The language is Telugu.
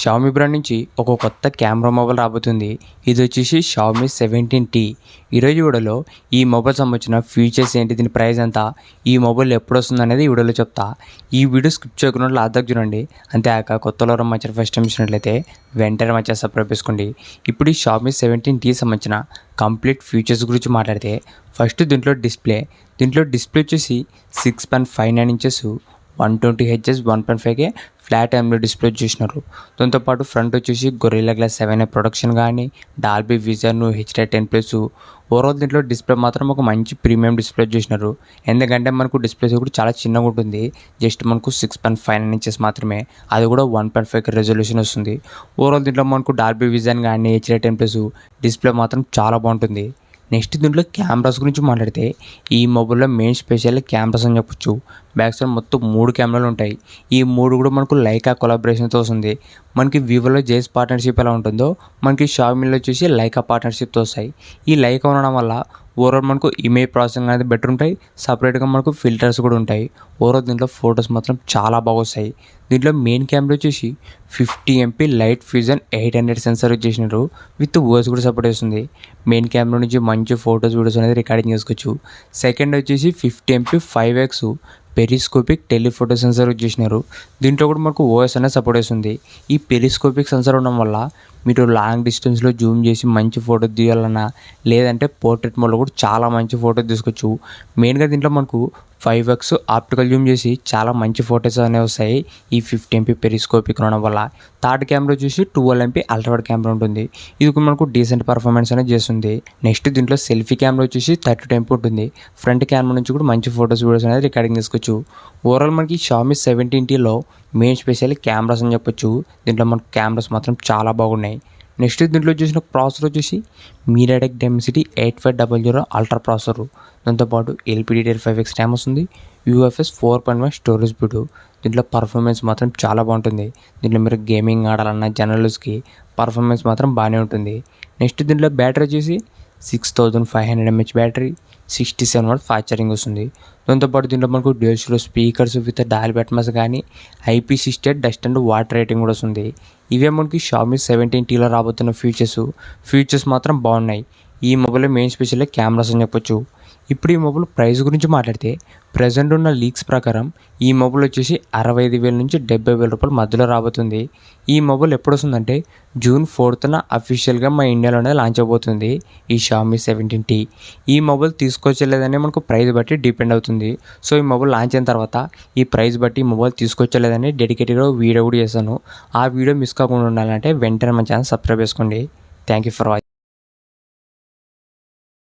షామీ బ్రాండ్ నుంచి ఒక కొత్త కెమెరా మొబైల్ రాబోతుంది. ఇది వచ్చేసి షామీ 17T. ఈరోజు వీడియోలో ఈ మొబైల్ సంబంధించిన ఫీచర్స్ ఏంటి, దీని ప్రైస్ ఎంత, ఈ మొబైల్ ఎప్పుడు వస్తుంది అనేది ఈ వీడియోలో చెప్తా. ఈ వీడియో స్కిప్ చేయకుండా లాస్ట్ దాకా చూడండి. అంతేకాక కొత్తలో మంచి ఫస్ట్ టైం ఇచ్చినట్లయితే వెంటనే మంచిగా సబ్స్క్రైబ్ చేసుకోండి. ఇప్పుడు ఈ షామీ 17T సంబంధించిన కంప్లీట్ ఫీచర్స్ గురించి మాట్లాడితే ఫస్ట్ దీంట్లో డిస్ప్లే వచ్చేసి 6.59 inches 120Hz 1.5K flat AMOLED display చేసినారు. దాంతోపాటు ఫ్రంట్ వచ్చేసి గొరిల్లా గ్లాస్ 7 ప్రొడక్షన్ కానీ డాల్బీ విజన్ HD10+. ఓవరాల్ దీంట్లో డిస్ప్లే మాత్రం ఒక మంచి ప్రీమియం డిస్ప్లే చేసినారు. ఎందుకంటే మనకు డిస్ప్లేస్ కూడా చాలా చిన్నగా ఉంటుంది. జస్ట్ మనకు 6.59 ఇంచెస్ మాత్రమే, అది కూడా 1.5K రెజల్యూషన్ వస్తుంది. ఓవరాల్ దీంట్లో మనకు డాల్బీ విజన్ కానీ HD10+ డిస్ప్లే మాత్రం చాలా బాగుంటుంది. నెక్స్ట్ దీంట్లో కెమెరాస్ గురించి మాట్లాడితే ఈ మొబైల్లో మెయిన్ స్పెషల్ కెమెరాస్ అని చెప్పొచ్చు. బ్యాక్ సైడ్ మొత్తం 3 కెమెరాలు ఉంటాయి. ఈ 3 కూడా మనకు లైకా కొలాబరేషన్తో వస్తుంది. మనకి వివోలో జేఎస్ పార్ట్నర్షిప్ ఎలా ఉంటుందో మనకి షామీలో వచ్చేసి లైకా పార్ట్నర్షిప్తో వస్తాయి. ఈ లైకా ఉండడం వల్ల ఓవరాల్ మనకు ఇమేజ్ ప్రాసెసింగ్ అనేది బెటర్ ఉంటాయి. సపరేట్గా మనకు ఫిల్టర్స్ కూడా ఉంటాయి. ఓవరాల్ దీంట్లో ఫొటోస్ మాత్రం చాలా బాగా వస్తాయి. దీంట్లో మెయిన్ కెమెరా వచ్చేసి 50MP లైట్ ఫ్యూజన్ 800 సెన్సార్ చేసినారు. విత్ వాయిస్ కూడా సపోర్ట్ చేస్తుంది. మెయిన్ కెమెరా నుంచి మంచి ఫొటోస్ వీడియోస్ అనేది రికార్డింగ్ చేసుకోవచ్చు. సెకండ్ వచ్చేసి 50MP 5x periscopic telephoto censor చేసినారు. దీంట్లో కూడా మనకు ఓఎస్ అనేది సపోర్ట్ చేస్తుంది. ఈ పెరిస్కోపిక్ సెన్సార్ ఉండడం వల్ల మీరు లాంగ్ డిస్టెన్స్లో జూమ్ చేసి మంచి ఫోటో తీయాలన్నా, లేదంటే పోర్ట్రేట్ మోడ్లో కూడా చాలా మంచి ఫోటో తీసుకోవచ్చు. మెయిన్గా దీంట్లో మనకు 5x ఆప్టికల్ జూమ్ చేసి చాలా మంచి ఫొటోస్ అనేవి వస్తాయి ఈ 50MP పెరిస్కోపిక్ ఉండడం వల్ల. థర్డ్ కెమెరా వచ్చేసి 12MP అల్ట్రావైడ్ కెమెరా ఉంటుంది. ఇది మనకు డీసెంట్ పర్ఫార్మెన్స్ అనేది చేస్తుంది. నెక్స్ట్ దీంట్లో సెల్ఫీ కెమెరా వచ్చేసి 32MP ఉంటుంది. ఫ్రంట్ కెమెరా నుంచి కూడా మంచి ఫొటోస్ వీడియోస్ అనేది రికార్డింగ్ చేసుకోవచ్చు. ఓవరాల్ మనకి షామీ 17Tలో మెయిన్ స్పెషల్ కెమెరాస్ అని చెప్పొచ్చు. దీంట్లో మనకు కెమెరాస్ మాత్రం చాలా బాగున్నాయి. నెక్స్ట్ దీంట్లో వచ్చేసిన ప్రాసెసర్ వచ్చేసి మీడియాటెక్ డెమెన్సిటీ 8500 అల్ట్రా ప్రాసెసర్. దాంతోపాటు LPDDR5X ర్యామ్ వస్తుంది. UFS 4.1 storage speed. దీంట్లో పర్ఫార్మెన్స్ మాత్రం చాలా బాగుంటుంది. దీంట్లో మీరు గేమింగ్ ఆడాలన్న జర్నలిస్ట్కి పర్ఫార్మెన్స్ మాత్రం బాగానే ఉంటుంది. నెక్స్ట్ దీంట్లో బ్యాటరీ వచ్చేసి 6500 mAh battery, 67W fast charging వస్తుంది. దాంతోపాటు దీంట్లో మనకు dual speakers with Dolby Atmos కానీ IP68 dust and water rating కూడా వస్తుంది. ఇవే మనకి షామీ 17Tలో రాబోతున్న ఫీచర్స్ మాత్రం బాగున్నాయి. ఈ మొబైల్ మెయిన్ స్పెషల్ కెమెరాస్ అని చెప్పొచ్చు. ఇప్పుడు ఈ మొబైల్ ప్రైస్ గురించి మాట్లాడితే ప్రజెంట్ ఉన్న లీక్స్ ప్రకారం ఈ మొబైల్ వచ్చేసి 65,000 నుంచి 70,000 రూపాయల మధ్యలో రాబోతుంది. ఈ మొబైల్ ఎప్పుడు వస్తుందంటే June 4th అఫీషియల్గా మా ఇండియాలోనే లాంచ్ అవబోతుంది ఈ షామీ 17T. ఈ మొబైల్ తీసుకొచ్చలేదని మనకు ప్రైస్ బట్టి డిపెండ్ అవుతుంది. సో ఈ మొబైల్ లాంచ్ అయిన తర్వాత ఈ ప్రైస్ బట్టి ఈ మొబైల్ తీసుకొచ్చలేదని డెడికేటెడ్గా వీడియో కూడా చేస్తాను. ఆ వీడియో మిస్ కాకుండా ఉండాలంటే వెంటనే మన ఛానల్ సబ్స్క్రైబ్ చేసుకోండి. Thank you for watching.